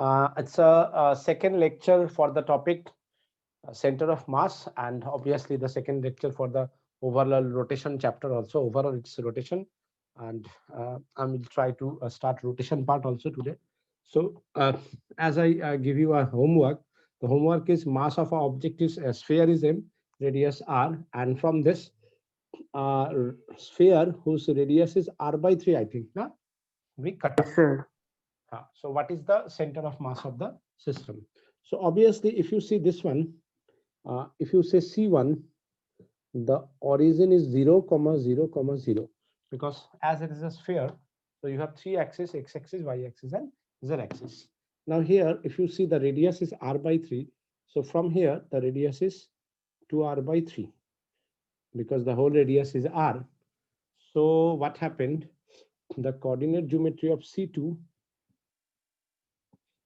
It's a second lecture for the topic center of mass, and obviously the second lecture for the overall rotation chapter also. Overall, it's rotation, and I will try to start rotation part also today. So, as I give you a homework, the homework is mass of our object is a sphere is m, radius r, and from this sphere whose radius is r by 3, I think, na? We cut Yes, out. sir. So what is the center of mass of the system? So obviously, if you see this one, if you say C1, the origin is 0, comma 0, comma 0, because as it is a sphere, so you have three axes, x-axis, y-axis, and z-axis. Now here, if you see the radius is r by 3, so from here, the radius is 2r by 3, because the whole radius is r. So what happened? The coordinate geometry of C2,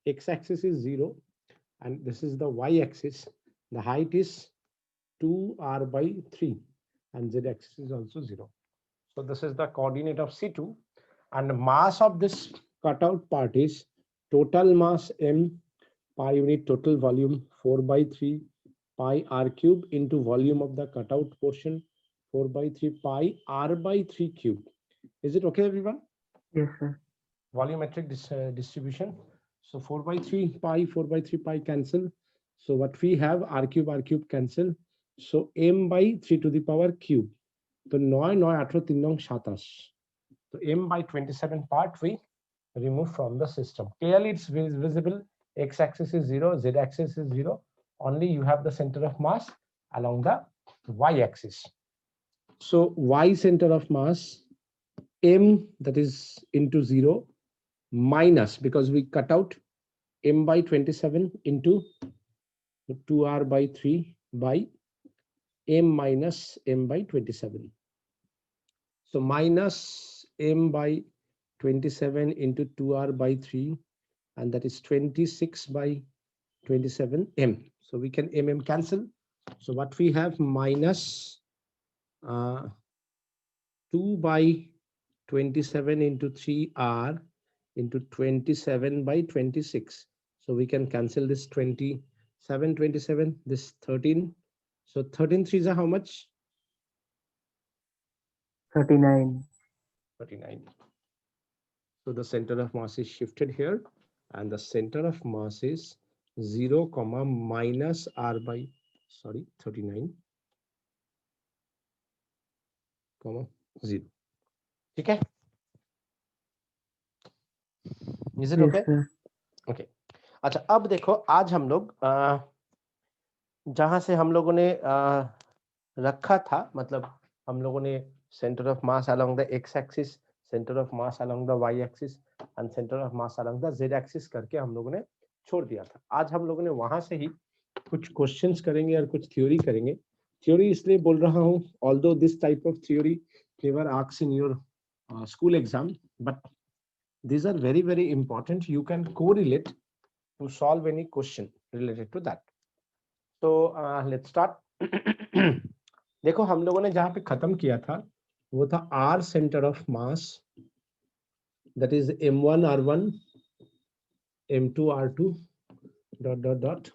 x-axis is 0, and this is the y-axis. The height is 2r by 3, and z-axis is also 0. So this is the coordinate of C2, and the mass of this cutout part is total mass m pi unit total volume 4 by 3 pi r cube into volume of the cutout portion 4 by 3 pi r by 3 cube. Is it okay, everyone? Yes, sir. Volumetric distribution. So 4 by 3 pi, 4 by 3 pi cancel. So what we have, r cube cancel. So m by 3 to the power cube. So 9, 9, 18, 3 9, 27. So m by 27 part we remove from the system. Clearly it's visible. X-axis is 0, z-axis is 0. Only you have the center of mass along the y-axis. So y center of mass, m, that is into 0, minus, because we cut out, m by 27 into 2r by 3 by m minus m by 27. So minus m by 27 into 2r by 3, and that is 26 by 27 m. So we can cancel. So what we have, minus 2 by 27 into 3r into 27 by 26. So we can cancel this 27, 27, this 13. So 13 threes are how much? 39. 39. So the center of mass is shifted here, and the center of mass is 0, comma minus r by, sorry, 39, comma 0. Okay. Is it Yes, okay? sir. Okay. अच्छा, अब देखो, आज हम लोग जहां से हम लोगों ने रखा था, मतलब हम लोगों ने centre of mass along the x axis, centre of mass along the y axis and centre of mass along the z axis करके हम लोगों ने छोड़ दिया था. आज हम लोगों ने वहां से ही कुछ क्वेश्चंस करेंगे और कुछ थ्योरी करेंगे. थ्योरी इसलिए बोल रहा हूं, although this type of theory never asked in your school exam, but these are very, very important. You can correlate to solve any question related to that. So let's start. देखो, हम लोगों ने जहां पे खत्म किया था वो था r center of mass, that is m1 r1 m2 r2 dot dot dot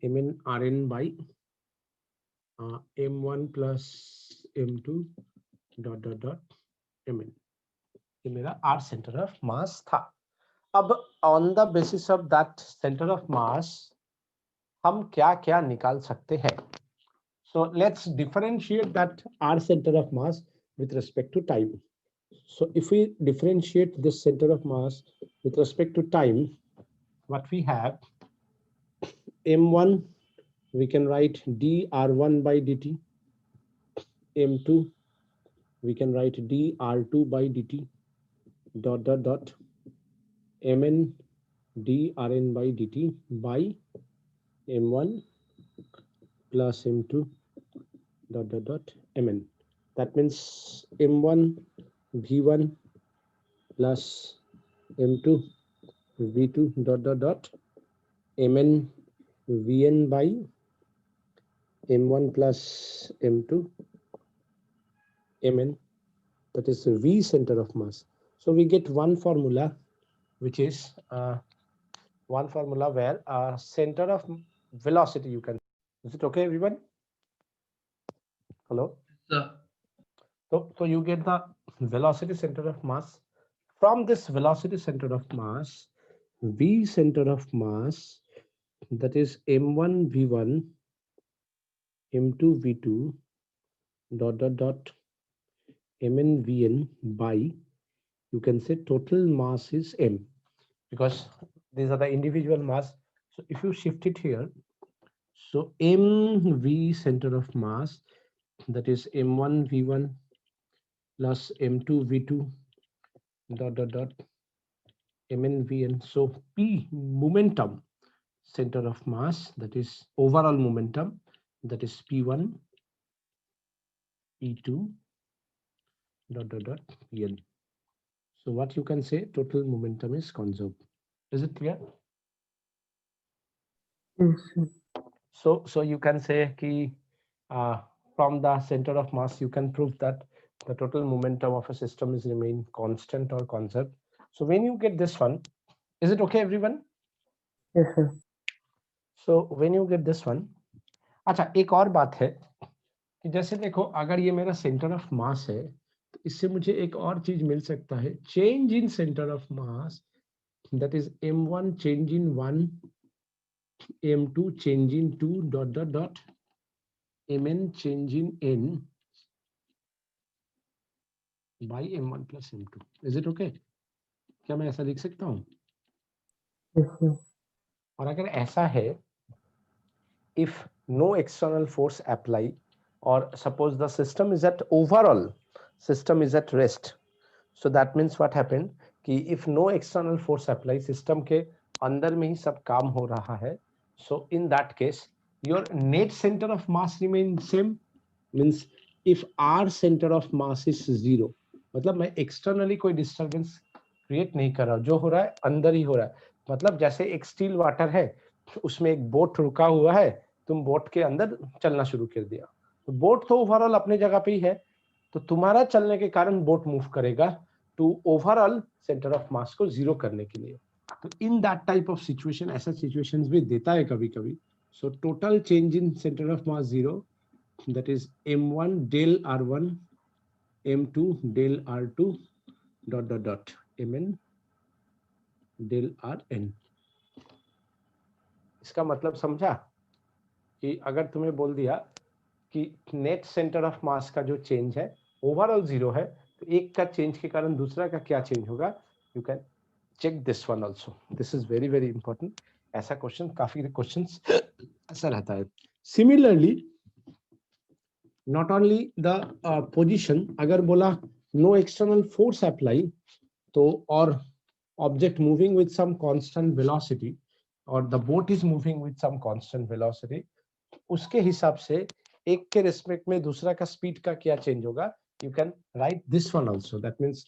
mn rn by m1 plus m2 dot dot dot mn. ये मेरा r center of mass था. अब on the basis of that center of mass हम क्या क्या निकाल सकते हैं? So let's differentiate that r center of mass with respect to time. So if we differentiate this center of mass with respect to time, what we have, m1 we can write dr1 by dt, m2 we can write dr2 by dt, dot dot dot mn drn by dt by m1 plus m2 dot dot dot mn. That means m1 v1 plus m2 v2 dot dot dot mn vn by m1 plus m2 mn, that is v center of mass. So we get one formula, which is one formula where center of velocity you can. Is it okay, everyone? Hello. The So you get the velocity center of mass. From this velocity center of mass, V center of mass, that is m1 v1 m2 v2 dot dot dot mn vn by, you can say total mass is m, because these are the individual mass. So if you shift it here, so mv center of mass, that is m1 v1 plus m2 v2 dot dot dot mn vn. So p momentum center of mass, that is overall momentum, that is p1 p2 dot dot dot pn. So what you can say, total momentum is conserved. Is it clear? Yes, sir. So you can say ki from the center of mass you can prove that the total momentum of a system is remain constant or conserved. So when you get this one, is it okay, everyone? Yes, sir. So when you get this one, अच्छा एक और बात है कि जैसे देखो अगर ये मेरा सेंटर ऑफ मास है तो इससे मुझे एक और चीज मिल सकता है, change in centre of mass, that is m1 change in 1, m2 change in 2 dot dot dot mn change in n by m1 plus m2. Is it okay? क्या मैं ऐसा लिख सकता हूँ? Yes, sir. और अगर ऐसा है, if no external force apply, or suppose the system is at overall system is at rest, so that means what happened कि if no external force apply, system के अंदर में ही सब काम हो रहा है, so in that case your net center of mass remains same, means if r center of mass is 0, मतलब मैं एक्सटर्नली कोई डिस्टरबेंस क्रिएट नहीं कर रहा, जो हो रहा है अंदर ही हो रहा है. मतलब जैसे एक स्टील वाटर है, उसमें एक बोट रुका हुआ है, तुम बोट के अंदर चलना शुरू कर दिया, तो बोट तो ओवरऑल अपने जगह पे ही है, तो तुम्हारा चलने के कारण बोट मूव करेगा to overall centre of mass को जीरो करने के लिए. तो in that type of situation, ऐसा सिचुएशंस भी देता है कभी कभी. So total change in centre of mass zero, that is m1 del r1 m2 del r2 dot dot dot mn del rn. इसका मतलब समझा कि अगर तुम्हें बोल दिया कि नेट सेंटर ऑफ मास का जो चेंज है ओवरऑल जीरो है, तो एक का चेंज के कारण दूसरा का क्या चेंज होगा, you can check this one also. This is very very important. ऐसा क्वेश्चन, काफी क्वेश्चंस ऐसा रहता है. Similarly not only the position, अगर बोला no external force apply, तो और object moving with some constant velocity, or the boat is moving with some constant velocity, उसके हिसाब से एक के रिस्पेक्ट में दूसरा का स्पीड का क्या चेंज होगा, you can write this one also. That means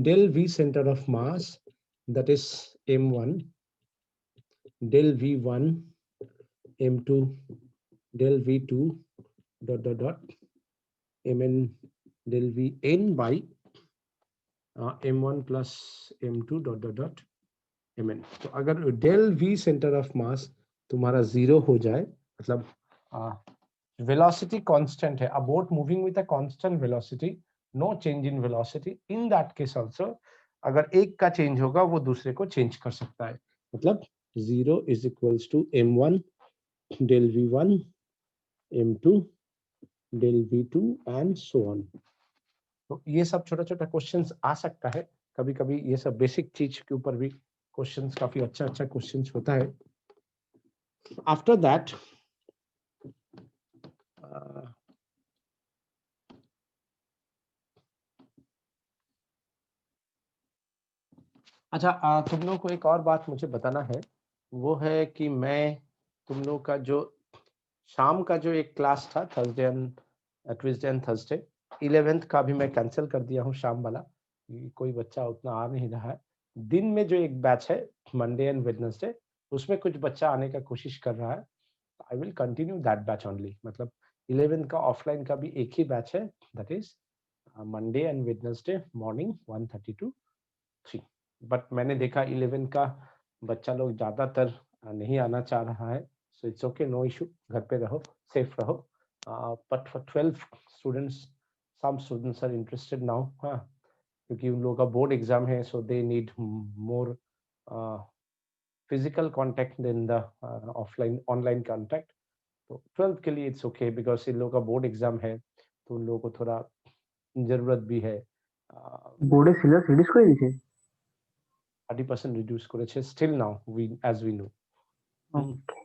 del v center of mass, that is m1 del v1 m2 del v2 dot dot dot mn del vn by m1 plus m2 dot dot dot mn. तो अगर del v centre of मास तुम्हारा zero हो जाए, मतलब velocity constant है, a boat moving with a constant velocity, no change in velocity, in that case also अगर एक का चेंज होगा वो दूसरे को चेंज कर सकता है. मतलब 0 is equals to m1 del v1 m2 del v2 and so on. तो ये सब छोटा छोटा क्वेश्चंस आ सकता है कभी कभी. ये सब बेसिक चीज के ऊपर भी क्वेश्चंस, काफी अच्छा अच्छा क्वेश्चंस होता है. आफ्टर दैट अच्छा, तुम लोगों को एक और बात मुझे बताना है, वो है कि मैं तुम लोगों का जो शाम का जो एक क्लास था, Thursday and Tuesday and Thursday, 11th का भी मैं कैंसिल कर दिया हूँ शाम वाला, कोई बच्चा उतना आ नहीं रहा है. दिन में जो एक बैच है मंडे एंड वेडनेसडे, उसमें कुछ बच्चा आने का कोशिश कर रहा है. I will continue that batch only. मतलब 11th का ऑफलाइन का भी एक ही बैच है, that is Monday and Wednesday morning 1:30 to 3. But मैंने देखा 11 का बच्चा लोग ज्यादातर नहीं आना चाह रहा है, so it's okay, no issue, घर पे रहो, सेफ रहो। But for 12 students, some students are interested now, हाँ, क्योंकि उन लोगों का बोर्ड एग्जाम है, so they need more physical contact then the offline online contact. तो 12th के लिए इट्स ओके, बिकॉज इन लोगों का बोर्ड एग्जाम है, तो उन लोगों को थोड़ा जरूरत भी है। বোর্ডে সিলেবাস রিডিউস করে দিয়েছে 30% रिड्यूस করেছে still now, we as we know.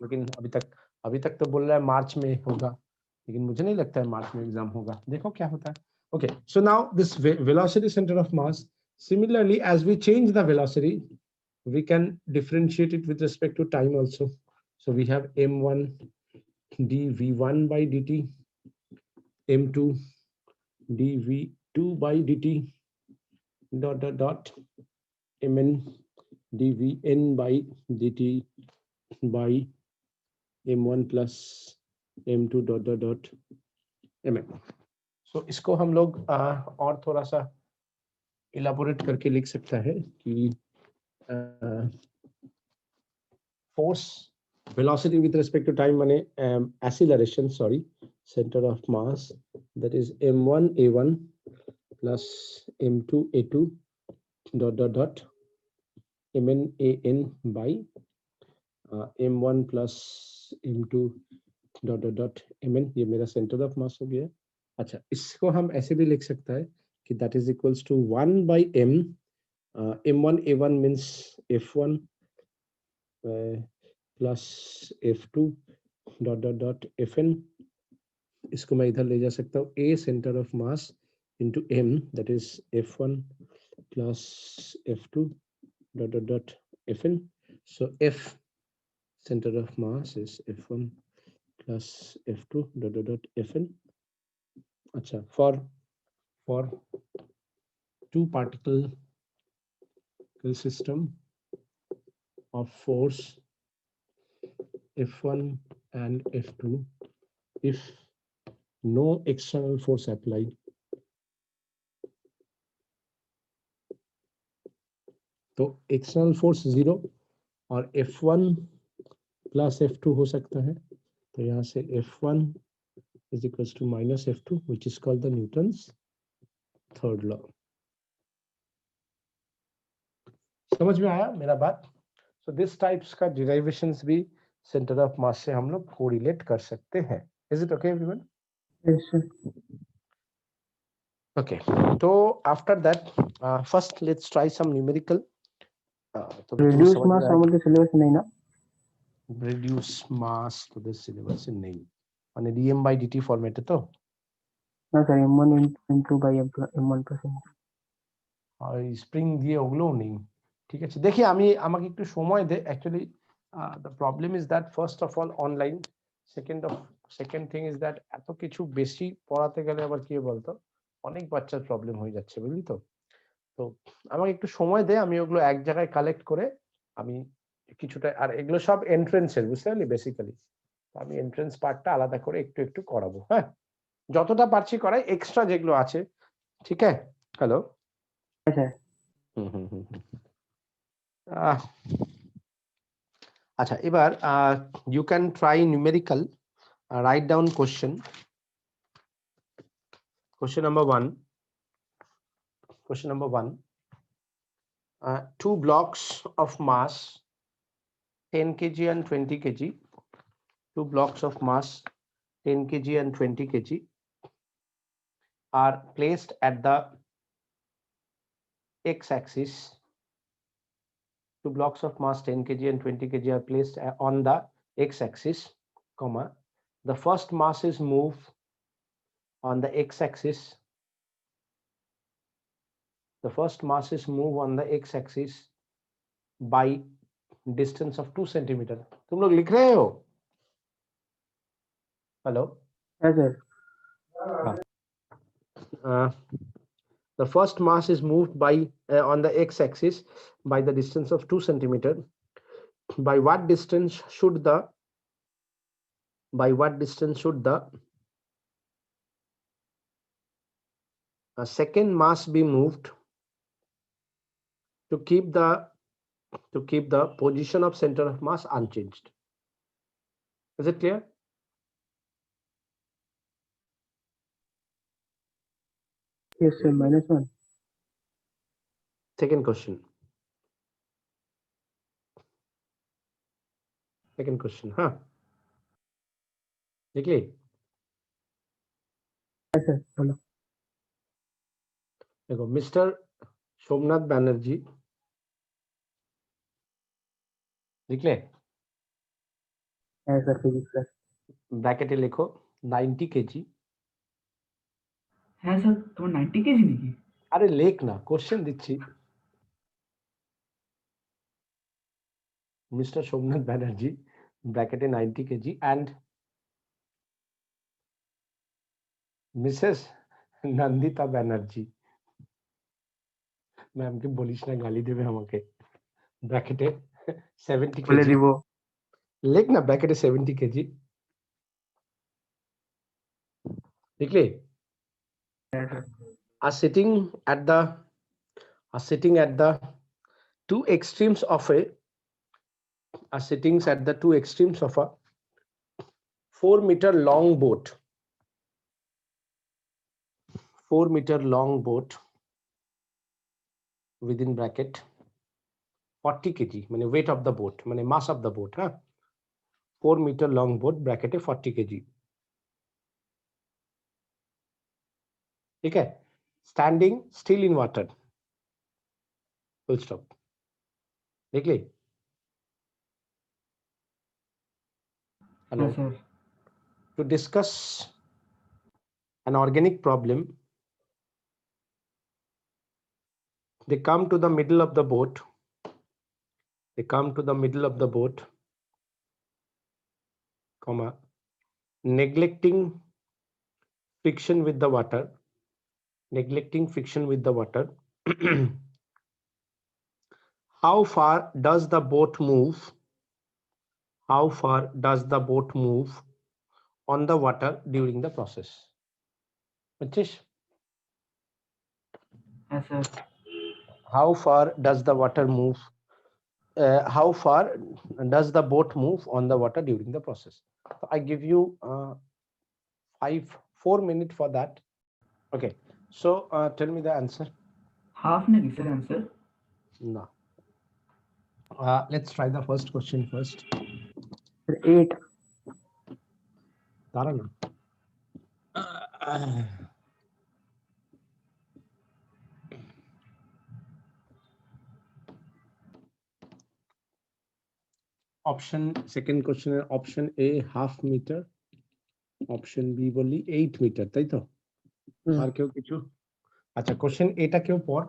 लेकिन अभी तक तो बोल रहा है मार्च में होगा, लेकिन मुझे नहीं लगता है मार्च में एग्जाम होगा, देखो क्या होता है। Okay, so now this velocity centre of mass, similarly as we change the velocity we can differentiate it with respect to time also. So we have m1 dv1 by dt, m2 dv2 by dt, dot mn dvn by dt by m1 plus m2 dot mn। so इसको हम लोग और थोड़ा सा elaborate करके लिख सकता है कि force velocity with respect to time माने acceleration, sorry, center of mass, that is m1 a1 plus m2 a2 dot mn an by m1 plus m2 dot mn, ये मेरा सेंटर ऑफ मास हो गया। अच्छा, इसको हम ऐसे भी लिख सकता है कि that is equals to 1 by m, m1 a1 means f1 plus f2 dot fn। इसको मैं इधर ले जा सकता हूँ, a centre of mass into m, that is f1 plus f2 dot fn। so f center of mass is f1 plus f2 dot fn। अच्छा, for two particle system of force f1 and f2, if no external force applied, तो external force 0 और f1 plus f2 हो सकता है, तो यहाँ से f1 is equals to minus f2, which is called the Newton's third law। समझ में आया मेरा बात? So this types का derivations भी center of mass से हम लोग correlate कर सकते हैं। Is it okay everyone? Yes, sir. Okay, so after that first let's try some numerical। तो রিডিউস মাস আমাদের সিলেবাসে নেই না reduce mass তোদের সিলেবাসে নেই, মানে dm by dt ফরম্যাটে তো? না sir m1 m2 by m1 plus m2 আর স্প্রিং দিয়ে ওগুলোও নেই। ঠিক আছে, দেখি আমি, আমাকে একটু সময় দে। Actually the problem is that first of all online, second thing is that এত কিছু বেশি পড়াতে গেলে আবার কি বলতো, অনেক বাচ্চার প্রবলেম হয়ে যাচ্ছে, বুঝলি তো? তো আমাকে একটু সময় দে, আমি ওগুলো এক জায়গায় কালেক্ট করে আমি কিছুটা, আর এগুলো সব এন্ট্রেন্সের, বুঝতে পারলি, বেসিক্যালি আমি এন্ট্রেন্স পার্টটা আলাদা করে একটু একটু করাবো, হ্যাঁ, যতটা পারছি করাই, এক্সট্রা যেগুলো আছে। ঠিক আছে, হ্যালো। স্যার আচ্ছা, এবার you can try numerical, write down question number 1, two blocks of mass 10 kg and 20 kg, two blocks of mass 10 kg and 20 kg are placed at the x-axis. Two blocks of mass 10 kg and 20 kg are placed on the x-axis, comma, the first mass is moved on the x-axis, the first mass is moved on the x-axis by distance of 2 centimeter। तुम लोग लिख रहे हो? Hello? হ্যাঁ sir The first mass is moved by on the x-axis by the distance of 2 centimeter. By what distance should the second mass be moved to keep the to keep the position of center of mass unchanged. Is it clear? Yes, sir. -1. Second question. Huh? देखिए Yes, sir. बोलो. देखो mister Somnath Banerjee निकले Yes, sir. Physics, sir. ব্র্যাকেটে লেখো 90 KG হ্যাঁ sir তোমার 90 KG নাকি? আরে লেখ না কোশ্চেন দিচ্ছি মিস্টার সোমনাথ ব্যানার্জি ব্র্যাকেটে 90 KG and Mrs Nandita Banerjee ম্যামকে বলিস না গালি দেবে আমাকে ব্র্যাকেটে 70 बोले কেজি दिवो. লেখ না ব্র্যাকেটে 70 কেজি লিখলে Yes, sir. are sitting at the two extremes of a are sitting at the two extremes of a 4-meter long boat 4-meter long boat within bracket 40 kg মানে weight of the boat মানে mass of the boat হ্যাঁ 4-meter long boat bracket 40 kg ठीक है standing still in water full stop देख ले hello হ্যাঁ sir to discuss an organic problem they come to the middle of the boat comma neglecting friction with the water how far does the boat move on the water during the process Atish, হ্যাঁ sir how far does the water move how far does the boat move on the water during the process so I give you 4 minutes for that okay so tell me the answer half নাকি sir answer? no let's try the first question first Sir, 8. Tarana. Option second question option A half meter option B বলি 8 metre তাই তো আর কেউ কিছু আচ্ছা question এটা কেউ পড়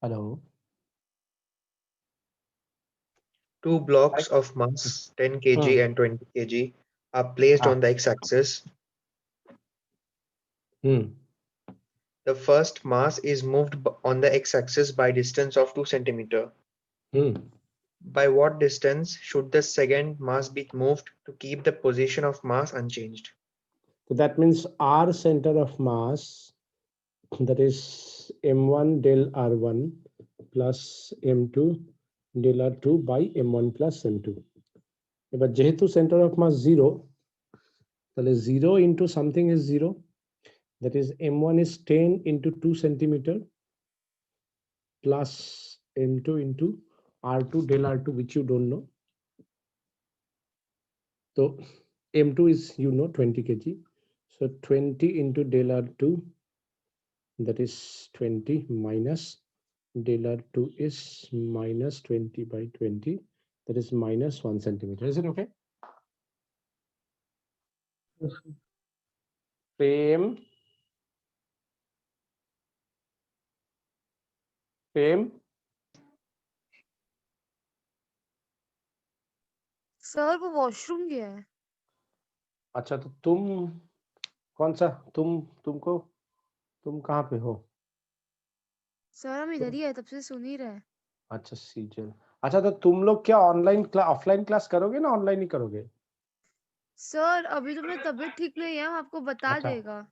hello 2 blocks of mass 10 kg and 20 kg are placed on the x-axis. The first mass is moved on the x-axis by distance of 2 centimeter. By what distance should the second mass be moved to keep the position of mass unchanged? So that means R center of mass that is m1 del r1 plus m2 del r2 by m1 plus m2 এবার যেহেতু center of mass 0 তাহলে 0 into something is 0 that is m1 is 10 into 2 centimeter plus m2 into r2 del r2 which you don't know so m2 is 20 kg so 20 into del r2 that is 20 minus del r2 is minus 20 by 20 that is minus 1 centimeter is it okay Yes, sir. same sir वो washroom गया है अच्छा तो तुम कौन सा तुम कहाँ पे हो सर हम इधर ही है तब से सुन ही रहे हैं अच्छा सीजन अच्छा तो तुम लोग क्या ऑनलाइन ऑफलाइन क्लास करोगे ना ऑनलाइन ही करोगे सर अभी तो मेरी तबीयत ठीक नहीं है, हम आपको बता अच्छा। देगा।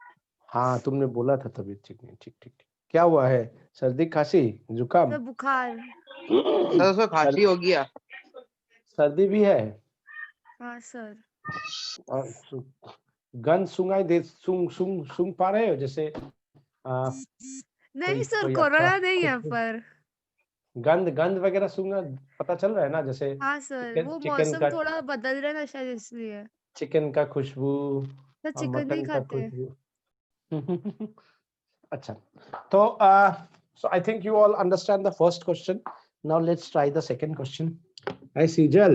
हाँ तुमने बोला था तबीयत ठीक नहीं, ठीक ठीक ठीक। क्या हुआ है? सर्दी खांसी जुकाम? सर बुखार। सर उसको खांसी हो गया। सर्दी भी है हाँ सर। और गंध सुंगाई दे, सुंग पा रहे हो जैसे नहीं सर, कोई अच्छा कोरोना नहीं है खुशबू, पर। गंध गंध वगैरह सूंघना पता चल रहा है ना, जैसे हाँ सर, चिकन वो चिकन मौसम का थोड़ा बदल रहा है ना शायद इसलिए। चिकन का खुशबू सर और चिकन नहीं मटन का खाते। खुशबू। अच्छा, तो so I think you all understand the first question. Now let's try the second question. Hey Sijal,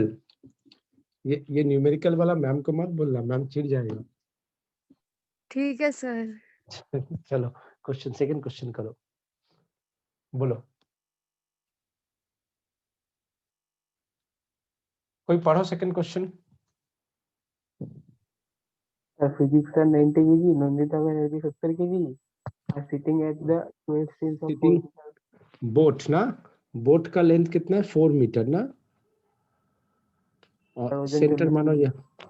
ये न्यूमेरिकल वाला मैम को मत बोलना, मैम चिढ़ जाएगा। ठीक है सर। चलो क्वेश्चन, सेकंड क्वेश्चन करो, बोलो। कोई पढ़ो second question. Physics are 90 kg, Nandita were 70 kg, are sitting at the 12 streams of Sitting boat ना, बोट का लेंथ कितना है? 4 मीटर ना, और वजन सेंटर 14 मानो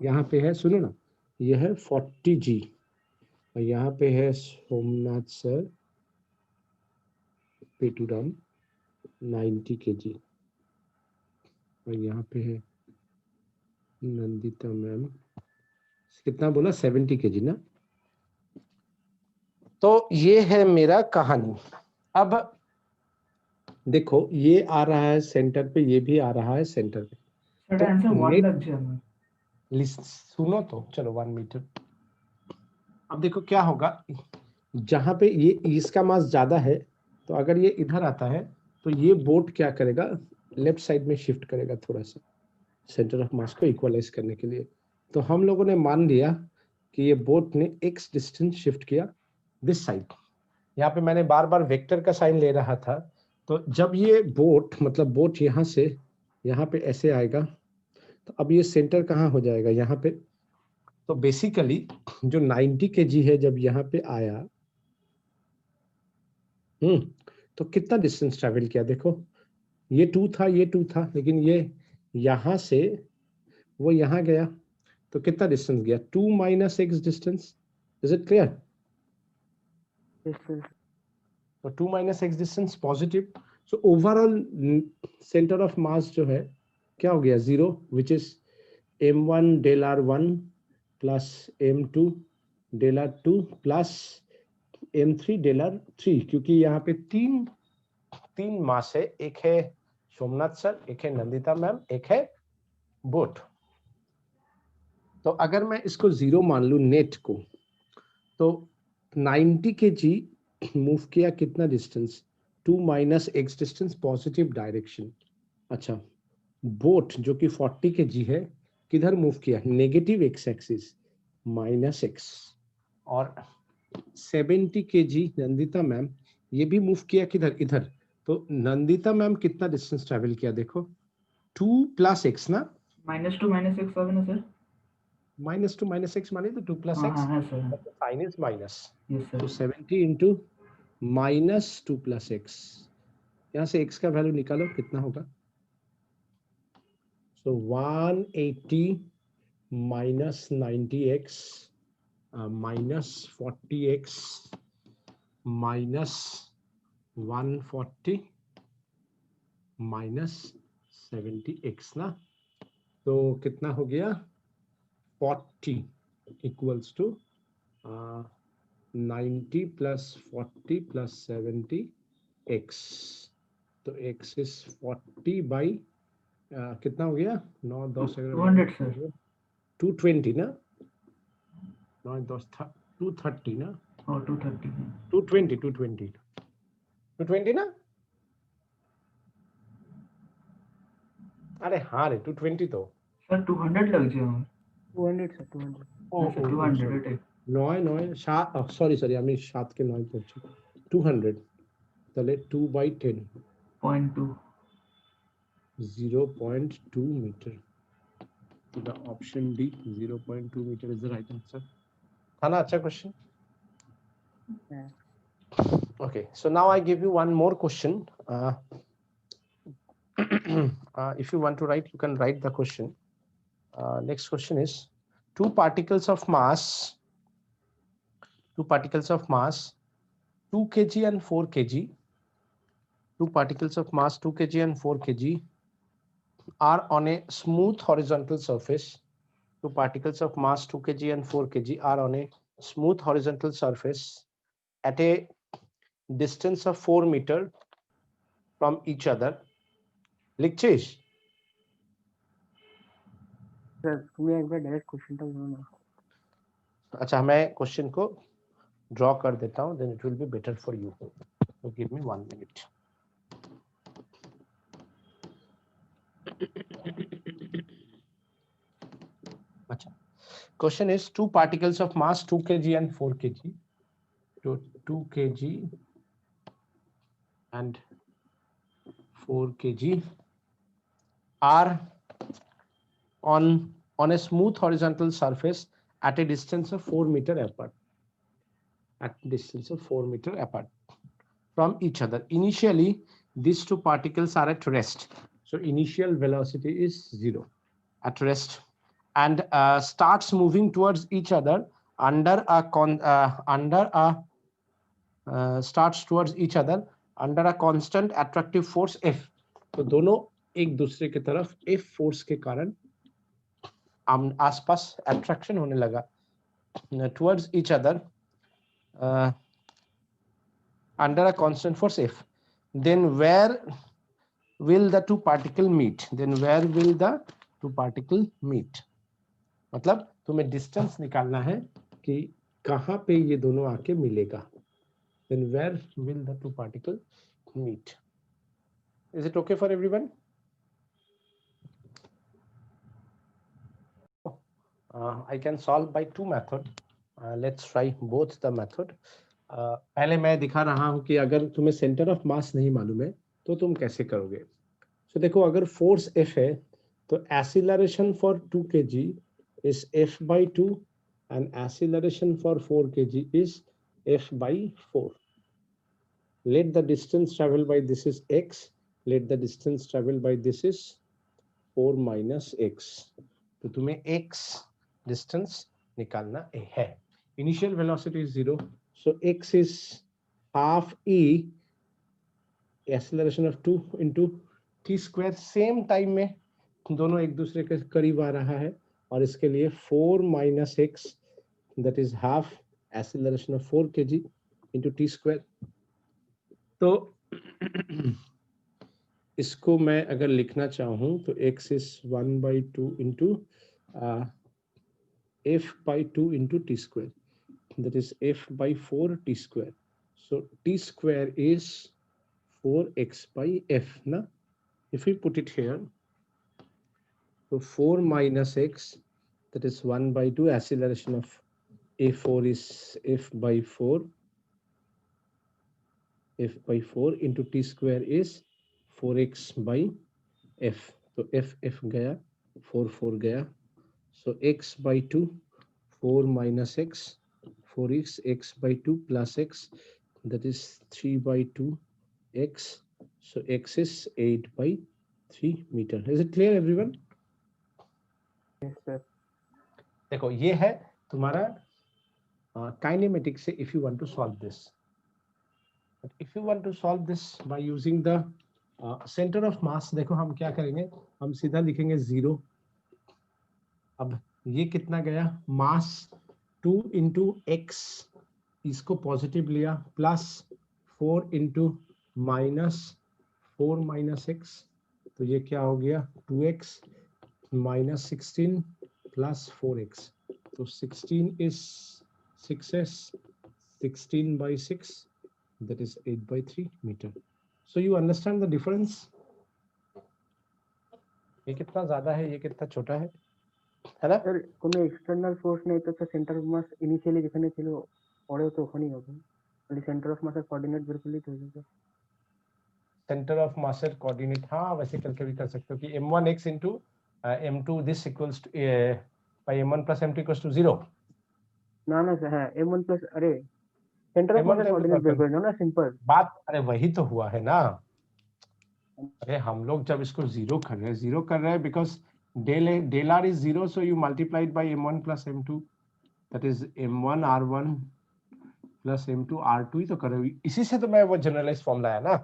यहाँ पे है, सुनो ना, ये है 40 जी, और यहाँ पे है सोमनाथ सर पेटूराम 90 केजी, और यहाँ पे है नंदिता मैम, कितना बोला? 70 केजी ना। तो ये है मेरा कहानी। अब देखो ये आ रहा है सेंटर पे, ये भी आ रहा है सेंटर पे, सर तो आंसर 1 नेट लग जाएगा। सुनो तो, चलो 1 मीटर। अब देखो क्या होगा, जहां पे ये इसका मास ज्यादा है, तो अगर ये इधर आता है तो ये बोट क्या करेगा, लेफ्ट साइड में शिफ्ट करेगा थोड़ा सा, सेंटर ऑफ मास को इक्वलाइज करने के लिए। तो हम लोगों ने मान लिया कि ये बोट ने x डिस्टेंस शिफ्ट किया दिस साइड। यहाँ पे मैंने बार बार वेक्टर का साइन ले रहा था, तो जब ये बोट, मतलब बोट यहाँ से यहाँ पे ऐसे आएगा, तो अब ये सेंटर कहाँ हो जाएगा? यहाँ पे। तो बेसिकली जो 90 केजी है जब यहाँ पे आया, तो कितना डिस्टेंस ट्रैवल किया? देखो ये 2 था, ये 2 था, लेकिन ये यहाँ से वो यहाँ गया, तो कितना डिस्टेंस गया? 2 minus x distance. Is it clear? तो 2 minus x distance positive, so overall centre of मास जो है क्या हो गया? 0, which is m1 del r1 plus m2 del r2 plus m3 del r3, क्योंकि यहाँ पे तीन मास है, एक है सोमनाथ सर, एक है नंदिता मैम, एक है बोट। तो अगर मैं इसको 0 मान लूं नेट को, तो 90 केजी मूव किया कितना distance? 2 minus x distance, positive direction. अच्छा, बोट जो कि 40 केजी है किधर मूव किया? Negative x axis, minus x। और 70 केजी नंदिता मैम, ये भी मूव किया किधर? इधर। तो नंदिता मैम कितना डिस्टेंस ट्रैवल किया? देखो 2 प्लस x ना, -2 -x होगा ना सर? -2 -x माने तो 2 प्लस हाँ x, हाँ है sir. Sign is minus, yes तो सर। 70 इंटू -2 प्लस x, यहाँ से x का वैल्यू निकालो कितना होगा? So 180 minus 90x minus 40x minus 140 minus 70x ना, तो कितना हो गया? 40 equals to 90 plus 40 plus 70x, तो x इज 40 बाई कितना हो गया? 9 10 200 सर। 220 ना, 9 10 230 ना, और 230 है। 220 ना, अरे हाँ रे 220 तो सर 200 लग जाएगा। 200 sir, 200. अच्छा 200 है। 9 সরি আমি 7 কে 9 করছি, 200 তাহলে 2 by 10 0.2 0.2 meter. The option D 0.2 meter is the right answer. था ना अच्छा question? Yeah. Okay, so now I give you one more question. If you want to write, you can write the question. Next question is, two particles of mass 2 kg and 4 kg, 2 particles of mass 2 kg and 4 kg are on a smooth horizontal surface. 2 particles of mass 2 kg and 4 kg are on a smooth horizontal surface at a distance of 4 meter from each other. লিখছিস? Sir তুমি একবার direct কোশ্চেনটা বলো না। अच्छा, मैं question को draw कर देता हूं, then it will be better for you. So give me 1 minute. अच्छा, question is 2 particles of mass 2 kg and 4 kg, 2 kg and 4 kg are on a smooth horizontal surface at a distance of 4 meter apart. At distance of 4 meter apart from each other. Initially, these 2 particles are at rest. So initial velocity is 0 at rest, and starts moving towards each other starts towards each other under a constant attractive force F. तो दोनों एक दूसरे की तरफ F force के कारण आसपास attraction होने लगा towards each other under a constant force F. Then where will the 2 particle meet? मतलब तुम्हें डिस्टेंस निकालना है कि कहां पे ये दोनों आके मिलेगा. Then where will the 2 particle meet? Is it okay for everyone? I can solve by 2 methods. Let's try both the method. पहले मैं दिखा रहा हूं कि अगर तुम्हें सेंटर ऑफ मास नहीं मालूम है तो तुम कैसे करोगे. So देखो, अगर फोर्स F है तो acceleration for 2 kg is F by 2 and acceleration for 4 kg is F by 4. Let the distance travel by this is x. Let the distance travel by this is 4 minus x. तो तुम्हें x distance निकालना है. Initial velocity is 0. So x is half e acceleration of 2 into t square. Same time में दोनों एक दूसरे के करीब आ रहा है और इसके लिए 4 minus x that is half acceleration of 4 kg into t square. तो इसको मैं अगर लिखना चाहूँ तो x is 1 by 2 into f by 2 into t square. That is f by 4 t square. So t square is 4x by f. Na? If we put it here, so 4 minus x, that is 1 by 2. Acceleration of a4 is f by 4. F by 4 into t square is 4x by f. So f gaya, 4 gaya. So x by 2, 4 minus x, 4x, x by 2 plus x, that is 3 by 2 x. So x is 8 by 3 meter. Is it clear everyone? Yes sir. देखो, ये है तुम्हारा kinematics से. if you want to solve this, but if you want to solve this by using the center of mass, देखो हम क्या करेंगे, हम सीधा लिखेंगे 0. अब ये कितना गया, मास 2 इंटू एक्स, इसको पॉजिटिव लिया, plus 4 into minus 4 minus x, तो ये क्या हो गया 2x माइनस 16 प्लस 4x. तो 16 is 6s, 16 by 6, that is 8 by 3 meter. So you understand the difference? ये कितना ज्यादा है, ये कितना छोटा है ना? স্যার কোনো এক্সটার্নাল ফোর্স নেই তো সেন্টার অফ মাস ইনিশিয়ালি যেখানে ছিল পরেও তো ওখানেই হবে, খালি সেন্টার অফ মাসের কোঅর্ডিনেট বের করলেই তো হয়ে যাবে. सेंटर ऑफ मासेर कोऑर्डिनेट, हाँ वैसे करके भी कर सकते हो कि m1x into m2 this equals to by m1 plus m2 equals to 0. না না স্যার, হ্যাঁ m1 প্লাস, अरे सेंटर ऑफ मास कोऑर्डिनेट बेर कर दो ना, सिंपल बात. अरे वही तो हुआ है ना. अरे हम लोग जब इसको जीरो कर रहे हैं because del r is 0, so you multiply it by m1 plus m2, that is m1 r1 plus m2 r2 ही तो करोगे, इसी से तो मैं वो जनरलाइज फॉर्मूला है ना।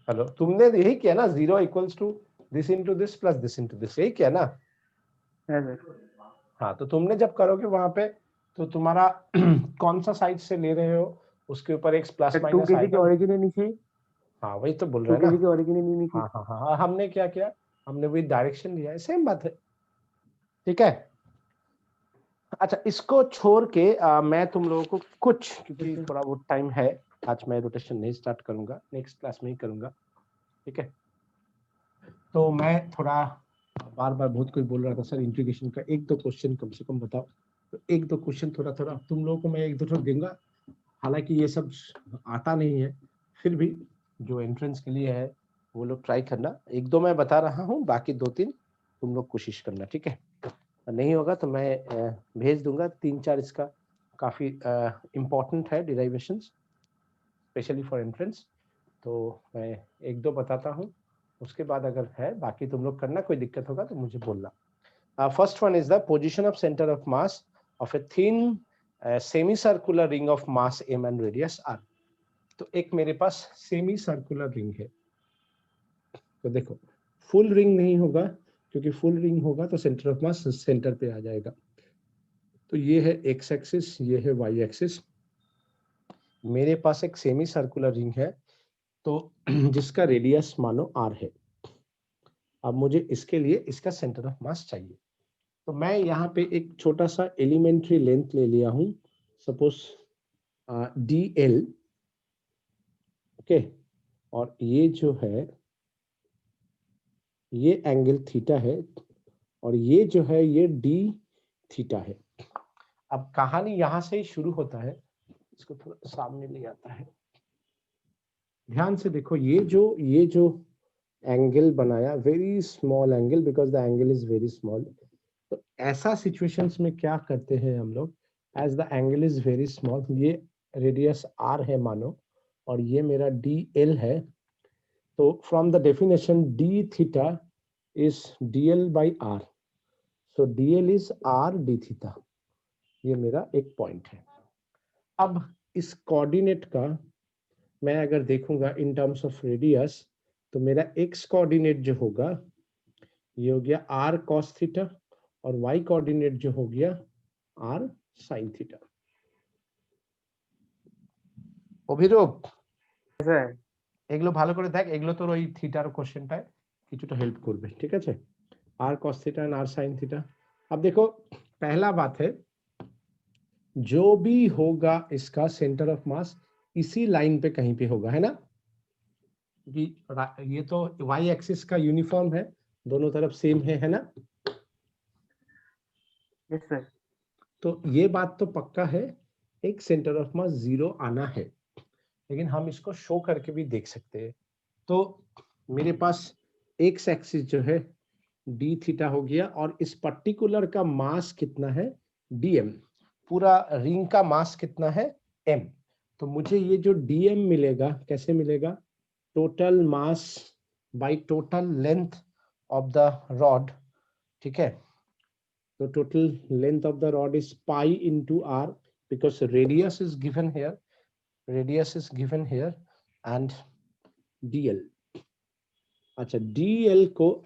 हेलो, तुमने यही किया ना, 0 equals to this into this plus this into this, यही किया ना। है सर। हाँ, तो तुमने जब करोगे वहां पे तो तुम्हारा कौन सा साइड से ले रहे हो उसके ऊपर एक प्लस 2 माइनस kg के आएगा। ओरिजिन है नीचे, हाँ, वही तो बोल 2 रहे हैं kg ना। के ओरिजिन है नीचे। हाँ हाँ हाँ हाँ, हमने क्या किया, हमने वही डायरेक्शन लिया है, सेम बात है, ठीक है। अच्छा, इसको छोड़ के मैं तुम लोगों को कुछ, क्योंकि थोड़ा वो टाइम है, आज मैं रोटेशन नहीं स्टार्ट करूंगा, नेक्स्ट क्लास में ही करूंगा, ठीक है। तो मैं थोड़ा बार बार बहुत कोई बोल रहा था सर इंटीग्रेशन का एक दो क्वेश्चन कम से कम बताओ, तो एक दो क्वेश्चन थोड़ा थोड़ा तुम लोगों को मैं एक दो ठो दूंगा, हालांकि ये सब आता नहीं है, फिर भी जो एंट्रेंस के लिए है वो लोग ट्राई करना, एक दो मैं बता रहा हूँ, बाकी दो तीन तुम लोग कोशिश करना, ठीक है। नहीं होगा तो मैं भेज दूंगा, 3-4 इसका काफी इम्पोर्टेंट है डिराइवेशंस, स्पेशली फॉर एंट्रेंस, तो मैं एक दो बताता हूँ, उसके बाद अगर है बाकी तुम लोग करना, कोई दिक्कत होगा तो मुझे बोलना। First one is the position of centre of mass of a thin semi circular ring of mass m and radius r। तो एक मेरे पास सेमी सर्कुलर रिंग है, तो देखो फुल रिंग नहीं होगा, क्योंकि फुल रिंग होगा तो सेंटर ऑफ मास सेंटर पे आ जाएगा। तो ये है एक्स एक्सिस, ये है वाई एक्सिस, मेरे पास एक सेमी सर्कुलर रिंग है, तो जिसका रेडियस मानो r है। अब मुझे इसके लिए इसका सेंटर ऑफ मास चाहिए, तो मैं यहाँ पे एक छोटा सा एलिमेंट्री लेंथ ले लिया हूँ, सपोज dl, ओके, और ये जो है ये एंगल थीटा है, और ये जो है ये d थीटा है। अब कहानी यहाँ से ही शुरू होता है, इसको थोड़ा सामने ले आता है, ध्यान से देखो, ये जो एंगल बनाया, very small angle, because the angle is very small. तो ऐसा सिचुएशंस में क्या करते हैं हम लोग, as the angle is very small, ये रेडियस r है मानो, और ये मेरा dl है, तो from the definition d theta is dl by r, so dl is r d theta, ये मेरा एक पॉइंट है। अब इस कोऑर्डिनेट का मैं अगर देखूंगा इन टर्म्स ऑफ रेडियस, तो मेरा x कोऑर्डिनेट जो होगा ये हो गया r cos थीटा, और y कोऑर्डिनेट जो हो गया r sin theta. Abhirup sir এগুলো ভালো করে দেখ, এগুলো তোর ওই থিটার কোশ্চেনটায় কিছুটা হেল্প করবে, ঠিক আছে। r cos theta and r sin theta. अब देखो पहला बात है, जो भी होगा इसका सेंटर ऑफ मास इसी लाइन पे कहीं पे होगा, है ना, कि ये तो y एक्सिस का यूनिफॉर्म है, दोनों तरफ सेम है ना। Yes sir. तो ये बात तो पक्का है, एक सेंटर ऑफ मास 0 आना है, लेकिन हम इसको शो करके भी देख सकते हैं। तो मेरे पास एक्स एक्सिस जो है d थीटा हो गया, और इस पर्टिकुलर का मास कितना है dm, पूरा रिंग का मास कितना है m। तो मुझे ये जो dm मिलेगा, कैसे मिलेगा, total mass by total length of the rod, ठीक है। तो total length of the rod is pi into r, because radius is given here, radius is given here, and dl। अच्छा, dl को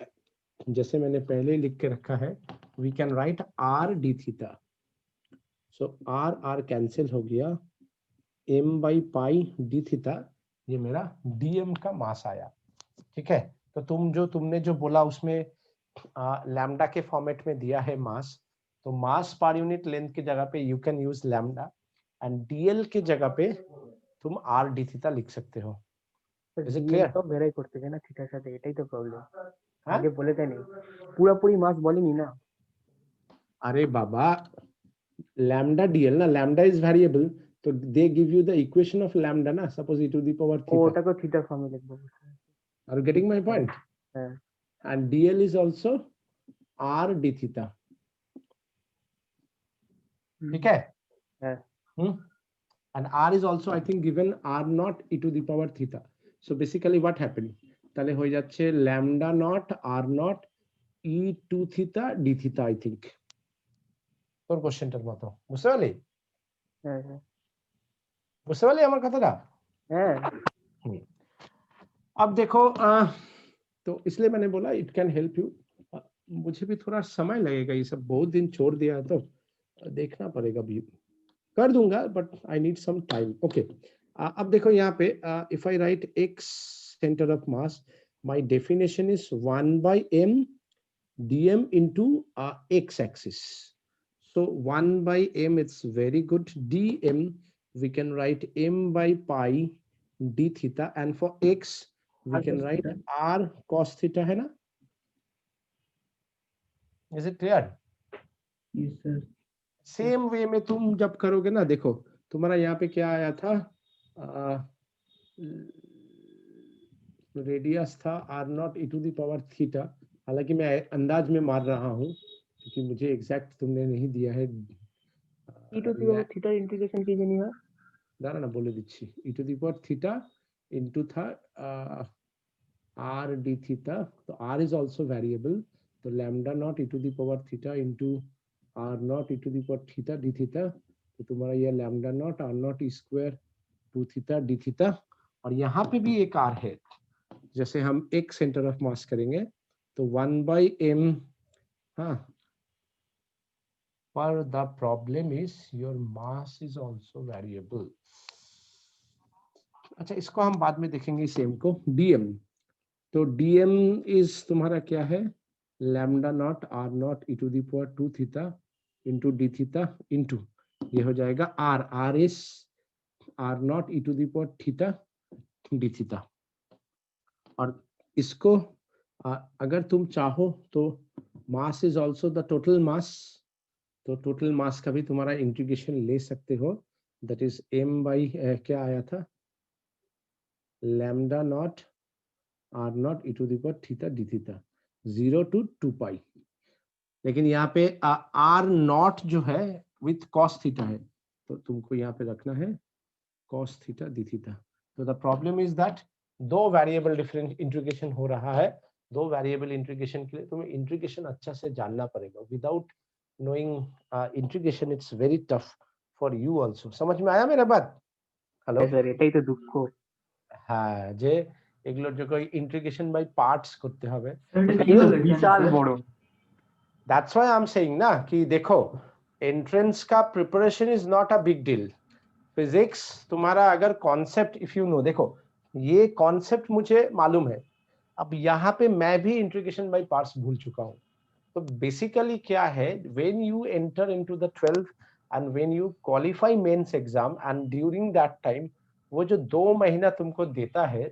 जैसे मैंने पहले लिख के रखा है, we can write r d theta, so r cancel हो गया, m by pi d theta, ये मेरा dm का मास आया, ठीक है। तो तुमने जो बोला उसमें लैम्डा के फॉर्मेट में दिया है मास, तो मास पर यूनिट लेंथ की जगह पे you can use lambda, and dl की जगह पे तुम r d थीटा लिख सकते हो। Is it clear? তো ভেরাই করতেছে না থিটার সাথে, এটাই তো প্রবলেম। हाँ? আগে বলে দেয়নি, পুরোপুরি মাস বলেনি না। अरे बाबा, लैम्डा dl ना, लैम्डा इज वेरिएबल, तो they give you the equation of lambda ना, suppose e to the power ও थीटा। ওটাকে থিটার ফর্মে লিখবো। Are you getting my point? হ্যাঁ। And dl is also r d theta, ठीक है। हाँ। And r is also I think given r naught e to the power theta. So basically what happened, তাহলে হয়ে যাচ্ছে lambda naught r naught e to theta d theta I think তোর কোশ্চেনটার মতো বুঝতে পারলি হ্যাঁ হ্যাঁ বুঝতে পারলি আমার কথাটা হ্যাঁ अब देखो तो इसलिए मैंने बोला इट कैन हेल्प यू मुझे भी थोड़ा समय लगेगा ये सब बहुत दिन छोड़ दिया है तो देखना पड़ेगा भी कर दूंगा but I need some time okay अब देखो यहाँ पे if I write x centre of mass my definition is 1/m dm into x axis so 1/m it's very good dm we can write m by pi d theta and for x we can write r cos theta है ना is it clear Yes, sir. Same way में तुम जब करोगे ना देखो तुम्हारा यहाँ पे क्या आया था रेडियस था r naught e to the power theta हालांकि मैं अंदाज में मार रहा हूँ क्योंकि मुझे एग्जैक्ट तुमने नहीं दिया है e to the power theta integration কি জানি হয় দাঁড়া না বলে দিচ্ছি e to the power theta into था r d theta तो r is also variable तो lambda not e to the power theta into r not e to the power theta d theta तो तुम्हारा ये lambda not r not e square 2 theta d theta और यहाँ पे भी एक r है जैसे हम एक सेंटर ऑफ मास करेंगे तो 1/m हाँ पर the problem is your mass is also variable अच्छा इसको हम बाद में देखेंगे सेम को dm तो dm इज तुम्हारा क्या है lambda naught r naught e to the power 2 theta into d theta into ये हो जाएगा r r is r naught e to the power theta d theta और इसको अगर तुम चाहो तो mass is also the total mass तो टोटल मास का भी तुम्हारा इंटीग्रेशन ले सकते हो दैट इज m बाई क्या आया था lambda naught r naught e to the power theta d theta 0 to 2 pi लेकिन यहाँ पे r नॉट जो है विथ cos थीटा है तो तुमको यहाँ पे रखना है cos थीटा d थीटा तो द प्रॉब्लम इज दैट दो वेरिएबल डिफरेंट इंटीग्रेशन हो रहा है दो वेरिएबल इंटीग्रेशन के लिए तुम्हें इंटीग्रेशन अच्छा से जानना पड़ेगा without knowing integration it's very tough for you also समझ में आया मेरा बात हेलो স্যার এটাই তো দুঃখ হ্যাঁ যে এগুলোর যে কই ইন্টিগ্রেশন বাই পার্টস করতে হবে Sir, it is কিন্তু equal exam, বিশাল sir. বড় that's why I am saying ना कि देखो एंट्रेंस का preparation is not a big deal physics तुम्हारा अगर कॉन्सेप्ट इफ यू नो देखो ये कॉन्सेप्ट मुझे मालूम है अब यहाँ पे मैं भी इंटीग्रेशन बाय पार्ट्स भूल चुका हूँ तो बेसिकली क्या है when you enter into the 12th and when you qualify mains exam and during that time वो जो 2 महीना तुमको देता है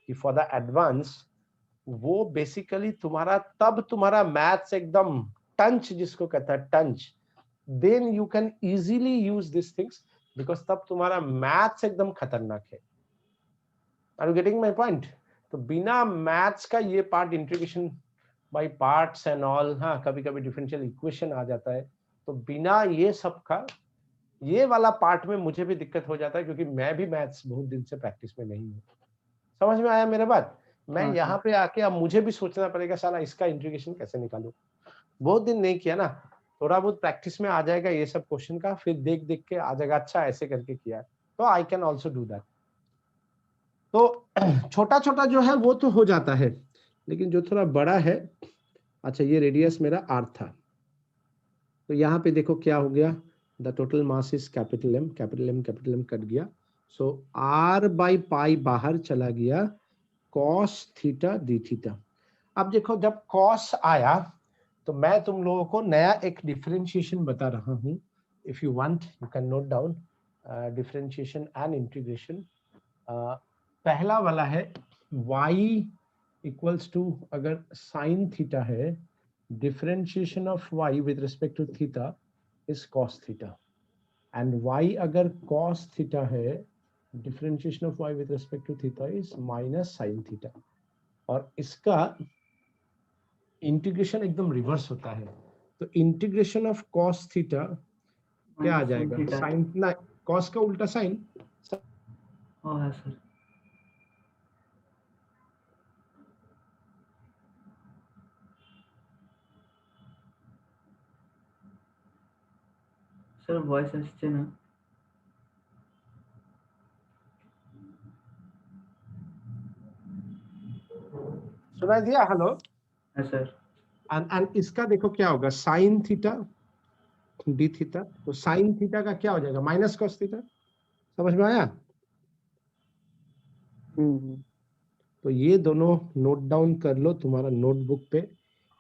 कि फॉर द एडवांस वो बेसिकली तुम्हारा तब तुम्हारा मैथ्स एकदम टंच जिसको कहता है टंच then you can easily use this things because तब तुम्हारा मैथ्स एकदम खतरनाक है are you getting my point तो बिना मैथ्स का ये part integration by parts and all हाँ कभी कभी डिफरेंशियल इक्वेशन आ जाता है तो बिना ये सब का ये वाला पार्ट में मुझे भी दिक्कत हो जाता है क्योंकि मैं भी मैथ्स बहुत दिन से प्रैक्टिस में नहीं हूँ समझ में आया मेरा बात मैं हाँ, यहाँ पे आके अब मुझे भी सोचना पड़ेगा साला इसका इंटीग्रेशन कैसे निकालूं बहुत दिन नहीं किया ना थोड़ा बहुत प्रैक्टिस में आ जाएगा ये सब क्वेश्चन का फिर देख देख के आ जाएगा अच्छा ऐसे करके किया है तो I can also do that तो छोटा छोटा जो है वो तो हो जाता है लेकिन जो थोड़ा बड़ा है अच्छा ये रेडियस मेरा r था तो यहाँ पे देखो क्या हो गया the total mass is capital M cut गया सो r बाई पाई बाहर चला गया cos थीटा डी थीटा अब देखो जब cos आया तो मैं तुम लोगों को नया एक डिफरेंशिएशन बता रहा हूँ if you want you can note down differentiation and integration पहला वाला है y इक्वल्स टू अगर sin थीटा है differentiation of y with respect to theta is cos theta and y अगर cos थीटा है differentiation of y with respect to theta is minus sin theta और इसका integration एकदम reverse होता है तो इंटीग्रेशन ऑफ cos थीटा क्या आ Minus sin जाएगा theta. sin ना cos का उल्टा sin Oh, yes, sir. Sir voice আসছে না। सुनाई दिया? हेलो। হ্যাঁ স্যার। एंड इसका देखो क्या होगा, साइन थीटा डी थीटा, तो साइन थीटा का क्या हो जाएगा, माइनस कॉस थीटा। समझ में आया? तो ये दोनों नोट डाउन कर लो तुम्हारा नोटबुक पे।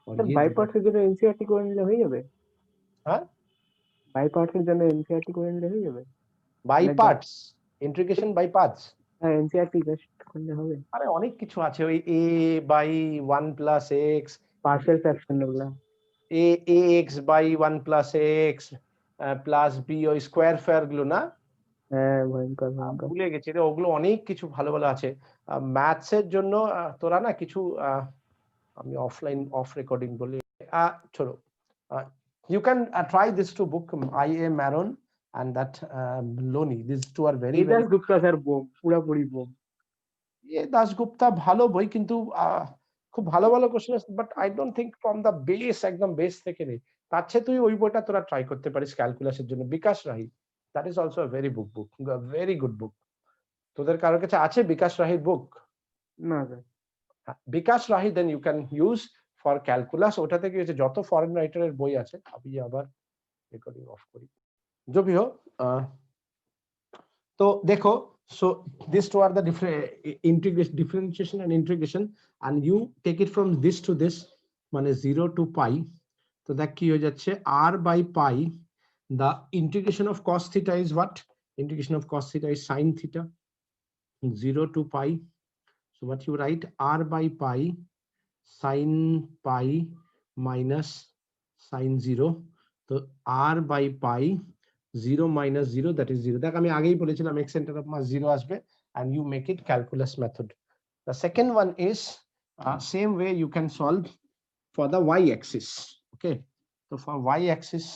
और স্যার ये বাই পার্টসের জন্য এনসিইআরটি করে নিলে হয়ে যাবে? हाँ, বাই পার্টসের জন্য এনসিইআরটি করে নিলে হয়ে যাবে? বাই মানে পার্টস, ইন্টিগ্রেশন বাই পার্টস। হ্যাঁ, এনসিইআরটি জাস্ট করলে হবে। আরে অনেক কিছু আছে, ওই a by 1 plus x, partial fraction ওগুলা। ax by 1 plus x plus b, ওই স্কোয়ার ফেয়ার গুলো না, হ্যাঁ, ভয়ঙ্কর ভয়ঙ্কর। ভুলে গেছি রে, ওগুলো অনেক কিছু ভালো ভালো আছে। ম্যাথস এর জন্য তোরা না কিছু আমি অফলাইন অফ রেকর্ডিং বলি, ছোড়ো। You can try these two book, I.A. Maron and that Loni. These two are very এই গুপ্তা স্যার বোম, পুরাপুরি বোম। ये দাশগুপ্তা ভালো বই, কিন্তু খুব ভালো ভালো কোশ্চেন আছে, but I don't think from the base, একদম বেস থেকে নেই। তার চেয়ে তুই ওই বইটা তোরা ট্রাই করতে পারিস ক্যালকুলাসের জন্য, Bikash Rahi, that is also a very book, very good book. তোদের কারোর কাছে আছে বিকাশ রাহির বুক? না sir. Bikash Rahi then you can use for calculus. ওটা থেকে হচ্ছে যত ফরেন রাইটারের বই আছে, আমি আবার রেকর্ডিং অফ করি, जो भी हो। तो देखो, so these two are the different integration, differentiation and integration, and you take it from this to this, মানে 0 to pi, তো দেখ কি হয়ে যাচ্ছে, r by pi, the integration of cos theta is what? Integration of cos theta is sin theta, 0 to pi. So what you write, r by pi sin pi minus sin 0, তো r by pi 0 minus 0, that is 0. দেখ আমি আগেই বলেছিলাম x center of mass 0 আসবে, and you make it calculus method. The second one is same way you can solve for the y axis. Okay, so for y axis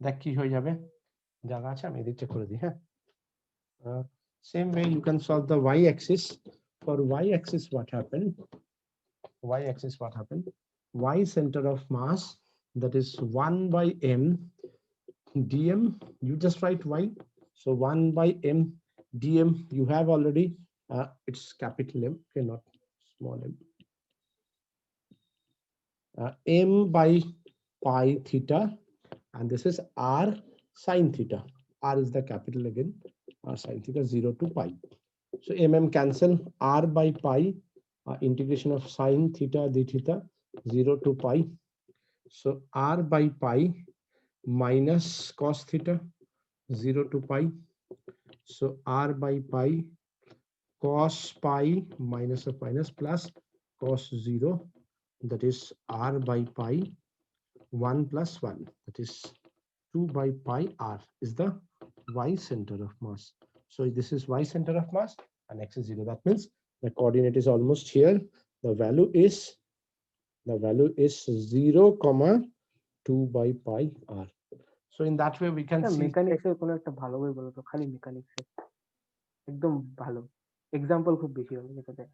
দেখ কি হয়ে যাবে, জায়গা আছে আমি এদিকটা করে দিই। হ্যাঁ, same way you can solve the y axis. For y axis what happened, y axis what happened, y center of mass, that is 1 by m dm, you just write y, so 1 by m dm, you have already it's capital M, okay, not small m, m by pi theta, and this is r sin theta, r is the capital again, r sin theta 0 to pi, so mm cancel, r by pi integration of sin theta d theta 0 to pi, so r by pi minus cos theta 0 to pi, so r by pi cos pi minus of minus plus cos 0, that is r by pi 1 plus 1, that is 2 by pi r is the y center of mass. So this is y center of mass and x is 0. That means the coordinate is almost here. The value is 0, 2 by pi r. So in that way we can see. মেকানিক্সের কোনো একটা ভালো বই বলো তো, খালি মেকানিক্সের একদম ভালো, এক্সাম্পল খুব বেশি হবে যেটাতে।